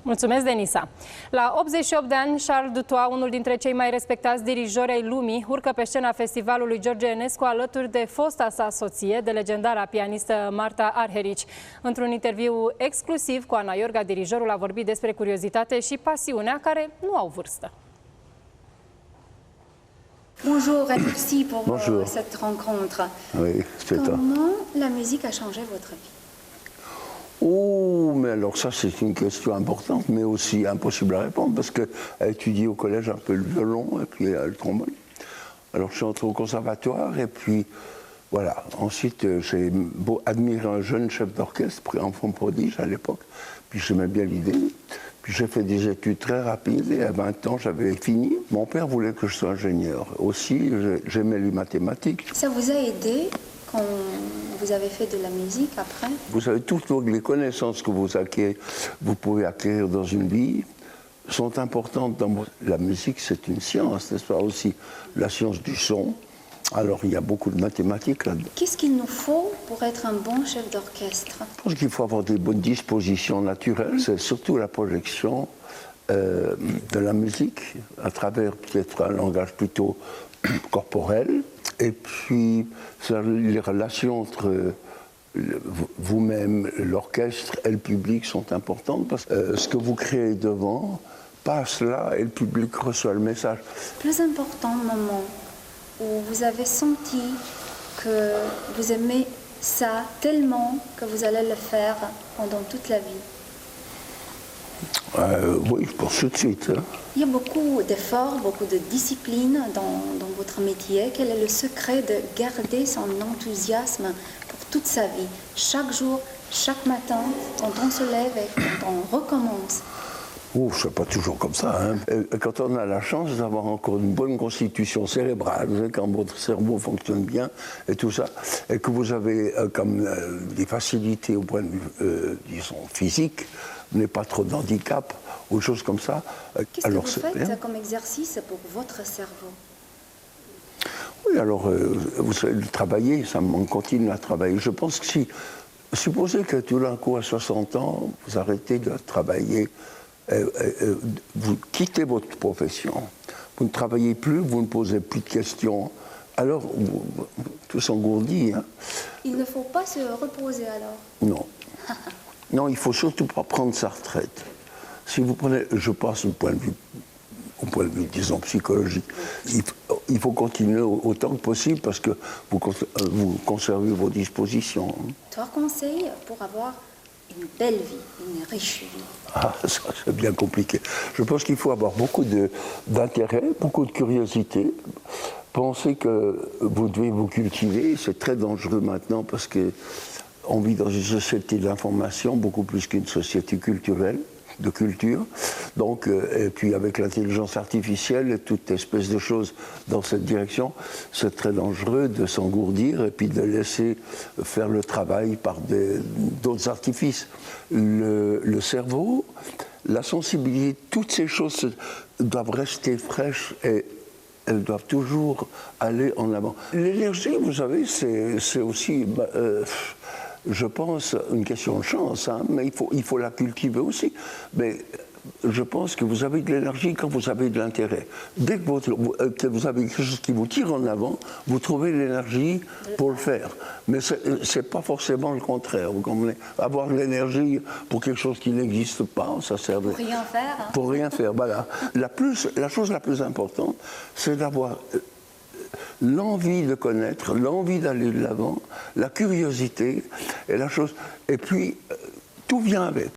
Mulțumesc, Denisa. La 88 de ani, Charles Dutoit, unul dintre cei mai respectați dirijori ai lumii, urcă pe scena festivalului George Enescu alături de fosta sa soție, de legendara pianistă Marta Argerich. Într-un interviu exclusiv cu Ana Iorga, dirijorul a vorbit despre curiozitate și pasiunea care nu au vârstă. Bonjour et merci pour cette rencontre. Oui, c'est ça. Comment la musique a changé votre vie? Oh, mais alors ça c'est une question importante, mais aussi impossible à répondre, parce qu'elle étudie au collège un peu le violon et puis le trombone. Alors je suis entré au conservatoire et puis voilà. Ensuite j'ai admiré un jeune chef d'orchestre, enfant prodige à l'époque, puis j'aimais bien l'idée. Puis j'ai fait des études très rapides et à 20 ans j'avais fini. Mon père voulait que je sois ingénieur. Aussi j'aimais les mathématiques. Ça vous a aidé quand vous avez fait de la musique après? Vous savez, toutes les connaissances que vous pouvez acquérir dans une vie sont importantes. La musique, c'est une science, n'est-ce pas, aussi la science du son. Alors, il y a beaucoup de mathématiques là-dedans. Qu'est-ce qu'il nous faut pour être un bon chef d'orchestre? Je pense qu'il faut avoir des bonnes dispositions naturelles. C'est surtout la projection de la musique à travers peut-être un langage plutôt corporel. Et puis, les relations entre vous-même, l'orchestre et le public sont importantes parce que ce que vous créez devant passe là et le public reçoit le message. Plus important moment où vous avez senti que vous aimez ça tellement que vous allez le faire pendant toute la vie? Oui, je pense tout de suite. Hein. Il y a beaucoup d'efforts, beaucoup de discipline dans votre métier. Quel est le secret de garder son enthousiasme pour toute sa vie? Chaque jour, chaque matin, quand on se lève et quand on recommence. Oh, c'est pas toujours comme ça. Hein. Quand on a la chance d'avoir encore une bonne constitution cérébrale, quand votre cerveau fonctionne bien et tout ça, et que vous avez comme des facilités au point de vue, disons, physique, n'est pas trop d'handicap ou choses comme ça. Qu'est-ce que vous faites comme exercice pour votre cerveau? Oui, alors, vous savez, travailler, on continue à travailler. Je pense que si, supposez que tout d'un coup, à 60 ans, vous arrêtez de travailler, vous quittez votre profession, vous ne travaillez plus, vous ne posez plus de questions, alors, tout s'engourdit. Hein. Il ne faut pas se reposer alors? Non. Non, il ne faut surtout pas prendre sa retraite. Si vous prenez, je passe au point de vue, disons, psychologique, il faut continuer autant que possible parce que vous conservez vos dispositions. 3 conseils pour avoir une belle vie, une riche vie. Ah, ça, c'est bien compliqué. Je pense qu'il faut avoir beaucoup d'intérêt, beaucoup de curiosité. Pensez que vous devez vous cultiver, c'est très dangereux maintenant parce que on vit dans une société de l'information beaucoup plus qu'une société culturelle, de culture. Donc, et puis avec l'intelligence artificielle et toute espèce de choses dans cette direction, c'est très dangereux de s'engourdir et puis de laisser faire le travail par d'autres artifices. Le cerveau, la sensibilité, toutes ces choses doivent rester fraîches et elles doivent toujours aller en avant. L'énergie, vous savez, c'est aussi... je pense, une question de chance, hein, mais il faut la cultiver aussi. Mais je pense que vous avez de l'énergie quand vous avez de l'intérêt. Dès que vous avez quelque chose qui vous tire en avant, vous trouvez l'énergie pour le faire. Mais ce n'est pas forcément le contraire. Vous comprenez? Avoir de l'énergie pour quelque chose qui n'existe pas, ça sert pour rien faire. Hein. Pour rien faire, voilà. La chose la plus importante, c'est d'avoir... l'envie de connaître, l'envie d'aller de l'avant, la curiosité et la chose. Et puis, tout vient avec.